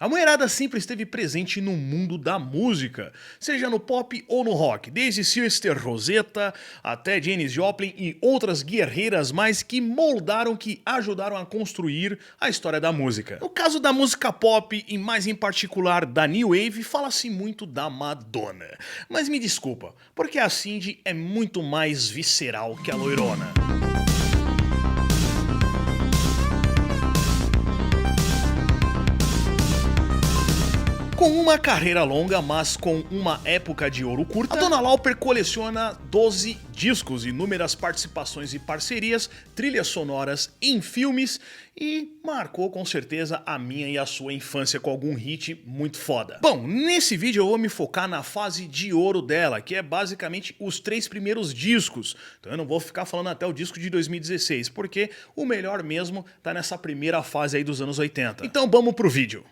A mulherada sempre esteve presente no mundo da música, seja no pop ou no rock, desde Sister Rosetta até Janis Joplin e outras guerreiras mais que moldaram, que ajudaram a construir a história da música. No caso da música pop, e mais em particular da New Wave, fala-se muito da Madonna. Mas me desculpa, porque a Cindy é muito mais visceral que a loirona. Com uma carreira longa, mas com uma época de ouro curta, a Dona Lauper coleciona 12 discos, inúmeras participações e parcerias, trilhas sonoras em filmes e marcou com certeza a minha e a sua infância com algum hit muito foda. Bom, nesse vídeo eu vou me focar na fase de ouro dela, que é basicamente os 3 primeiros discos. Então eu não vou ficar falando até o disco de 2016, porque o melhor mesmo tá nessa primeira fase aí dos anos 80. Então vamos pro vídeo.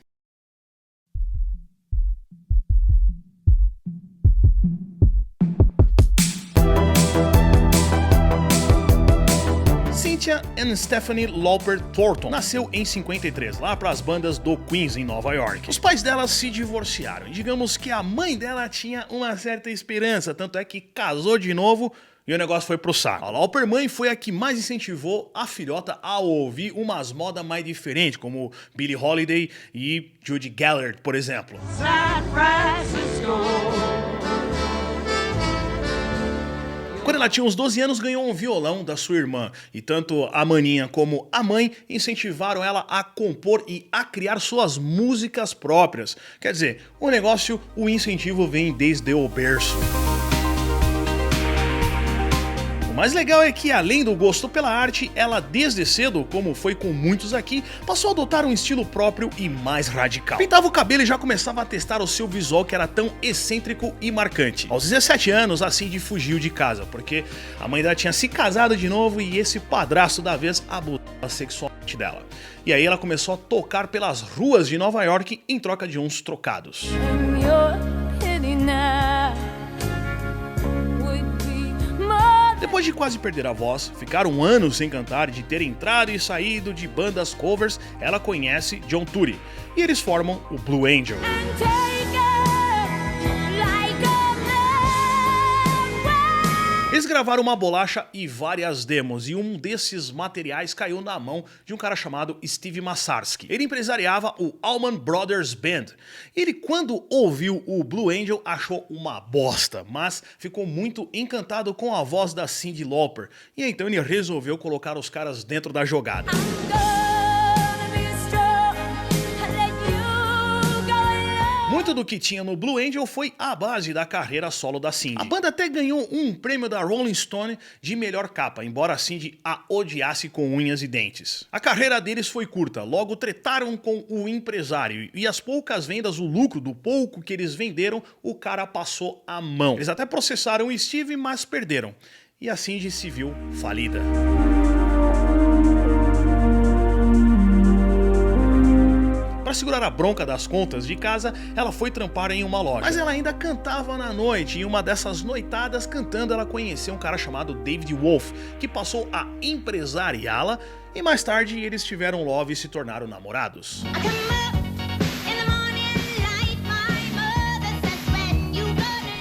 Cynthia Ann Stephanie Lauper Thornton nasceu em 53, lá para as bandas do Queens, em Nova York. Os pais dela se divorciaram e digamos que a mãe dela tinha uma certa esperança, tanto é que casou de novo e o negócio foi pro saco. A Lauper mãe foi a que mais incentivou a filhota a ouvir umas modas mais diferentes, como Billie Holiday e Judy Garland, por exemplo. Quando ela tinha uns 12 anos, ganhou um violão da sua irmã, e tanto a maninha como a mãe incentivaram ela a compor e a criar suas músicas próprias. Quer dizer, o incentivo vem desde o berço. O mais legal é que, além do gosto pela arte, ela desde cedo, como foi com muitos aqui, passou a adotar um estilo próprio e mais radical. Pintava o cabelo e já começava a testar o seu visual, que era tão excêntrico e marcante. Aos 17 anos, a Cindy fugiu de casa, porque a mãe dela tinha se casado de novo e esse padrasto da vez abusava sexualmente dela. E aí ela começou a tocar pelas ruas de Nova York em troca de uns trocados. Depois de quase perder a voz, ficar um ano sem cantar, de ter entrado e saído de bandas covers, ela conhece John Turi e eles formam o Blue Angel. Eles gravaram uma bolacha e várias demos, e um desses materiais caiu na mão de um cara chamado Steve Massarski. Ele empresariava o Allman Brothers Band. Ele, quando ouviu o Blue Angel, achou uma bosta, mas ficou muito encantado com a voz da Cyndi Lauper, e então ele resolveu colocar os caras dentro da jogada. Muito do que tinha no Blue Angel foi a base da carreira solo da Cyndi. A banda até ganhou um prêmio da Rolling Stone de melhor capa, embora a Cyndi a odiasse com unhas e dentes. A carreira deles foi curta, logo tretaram com o empresário e as poucas vendas, o lucro do pouco que eles venderam, o cara passou a mão. Eles até processaram o Steve, mas perderam. E a Cyndi se viu falida. Para segurar a bronca das contas de casa, ela foi trampar em uma loja. Mas ela ainda cantava na noite, e em uma dessas noitadas cantando ela conheceu um cara chamado David Wolff, que passou a empresariá-la, e mais tarde eles tiveram love e se tornaram namorados.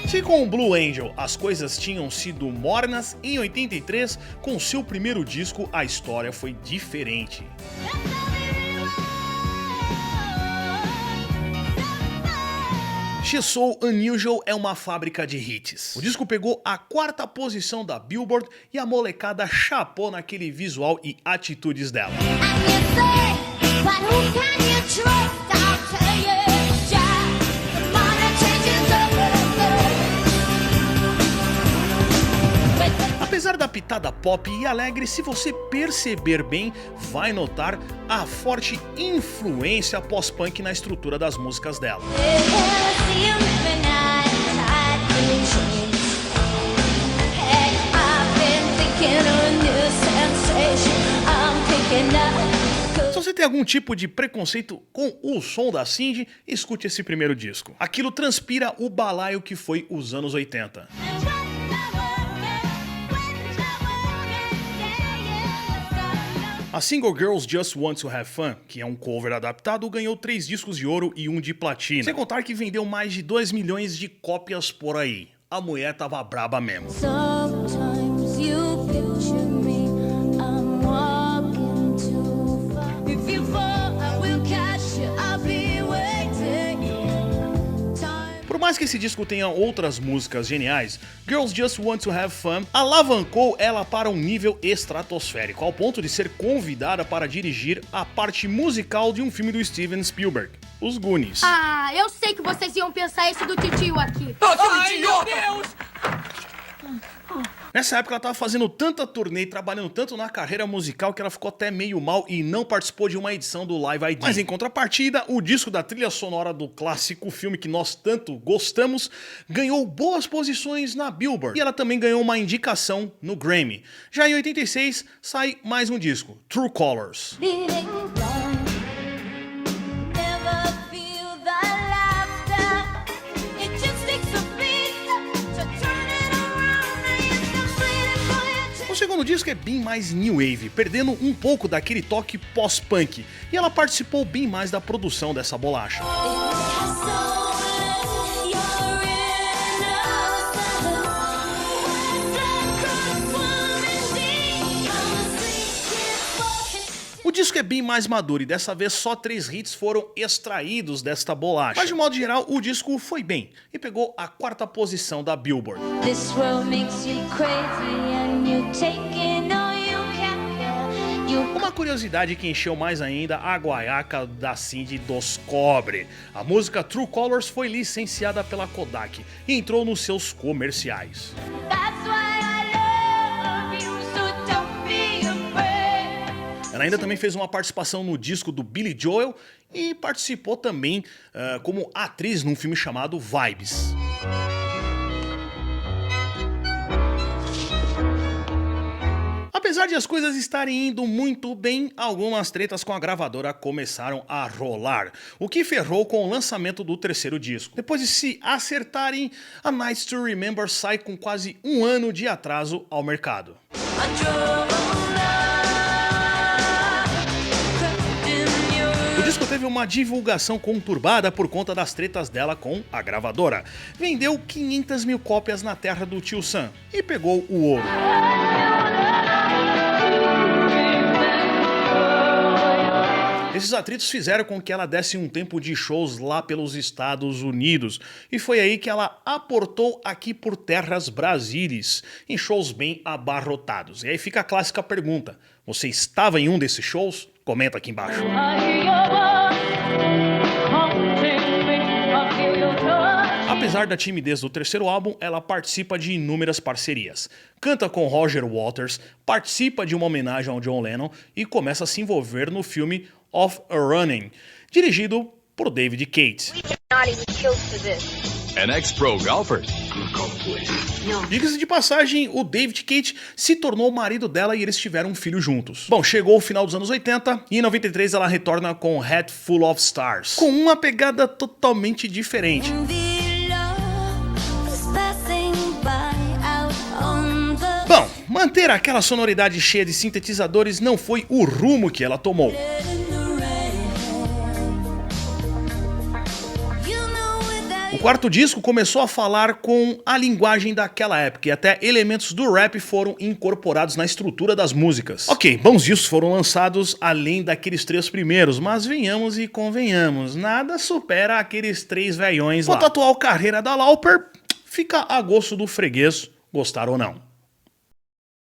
Se com o Blue Angel as coisas tinham sido mornas, em 83, com seu primeiro disco, a história foi diferente. She's So Unusual é uma fábrica de hits. O disco pegou a 4ª posição da Billboard e a molecada chapou naquele visual e atitudes dela. Apesar da pitada pop e alegre, se você perceber bem, vai notar a forte influência pós-punk na estrutura das músicas dela. Se você tem algum tipo de preconceito com o som da Cyndi, escute esse primeiro disco. Aquilo transpira o balaio que foi os anos 80. A A single Girls Just Want to Have Fun, que é um cover adaptado, ganhou 3 discos de ouro e 1 de platina. Sem contar que vendeu mais de 2 milhões de cópias por aí. A mulher tava braba mesmo. Sometimes you picture me, I'm walking too far. If you fall, I will catch you, I'll be waiting. Por mais que esse disco tenha outras músicas geniais, Girls Just Want to Have Fun alavancou ela para um nível estratosférico, ao ponto de ser convidada para dirigir a parte musical de um filme do Steven Spielberg, Os Goonies. Ah, eu sei que vocês iam pensar esse do titio aqui. Ai, meu Deus! Nessa época ela estava fazendo tanta turnê e trabalhando tanto na carreira musical que ela ficou até meio mal e não participou de uma edição do Live ID. Mas em contrapartida, o disco da trilha sonora do clássico filme que nós tanto gostamos ganhou boas posições na Billboard. E ela também ganhou uma indicação no Grammy. Já em 86 sai mais um disco, True Colors. O segundo disco é bem mais new wave, perdendo um pouco daquele toque pós-punk, e ela participou bem mais da produção dessa bolacha. O disco é bem mais maduro e dessa vez só 3 hits foram extraídos desta bolacha. Mas de modo geral, o disco foi bem e pegou a 4ª posição da Billboard. This world makes you crazy and you taking all you can. You Uma curiosidade que encheu mais ainda a guaiaca da Cindy dos Cobre. A música True Colors foi licenciada pela Kodak e entrou nos seus comerciais. that's why I love you, so don't be afraid. Ela ainda também fez uma participação no disco do Billy Joel e participou também como atriz num filme chamado Vibes. Apesar de as coisas estarem indo muito bem, algumas tretas com a gravadora começaram a rolar, o que ferrou com o lançamento do 3º disco. Depois de se acertarem, A Night to Remember sai com quase 1 ano de atraso ao mercado. O disco teve uma divulgação conturbada por conta das tretas dela com a gravadora. Vendeu 500 mil cópias na terra do tio Sam e pegou o ouro. Esses atritos fizeram com que ela desse um tempo de shows lá pelos Estados Unidos, e foi aí que ela aportou aqui por terras brasílias, em shows bem abarrotados. E aí fica a clássica pergunta: você estava em um desses shows? Comenta aqui embaixo. Apesar da timidez do 3º álbum, ela participa de inúmeras parcerias. Canta com Roger Waters, participa de uma homenagem ao John Lennon e começa a se envolver no filme Off a Running, dirigido por David Cates. An ex-pro golfer. Diga-se de passagem, o David Cates se tornou o marido dela e eles tiveram um filho juntos. Bom, chegou o final dos anos 80 e em 93 ela retorna com Head Full of Stars, com uma pegada totalmente diferente. Bom, manter aquela sonoridade cheia de sintetizadores não foi o rumo que ela tomou. O 4º disco começou a falar com a linguagem daquela época e até elementos do rap foram incorporados na estrutura das músicas. Ok, bons discos foram lançados além daqueles 3 primeiros, mas venhamos e convenhamos, nada supera aqueles 3 velhões lá. Quanto à atual carreira da Lauper, fica a gosto do freguês, gostar ou não.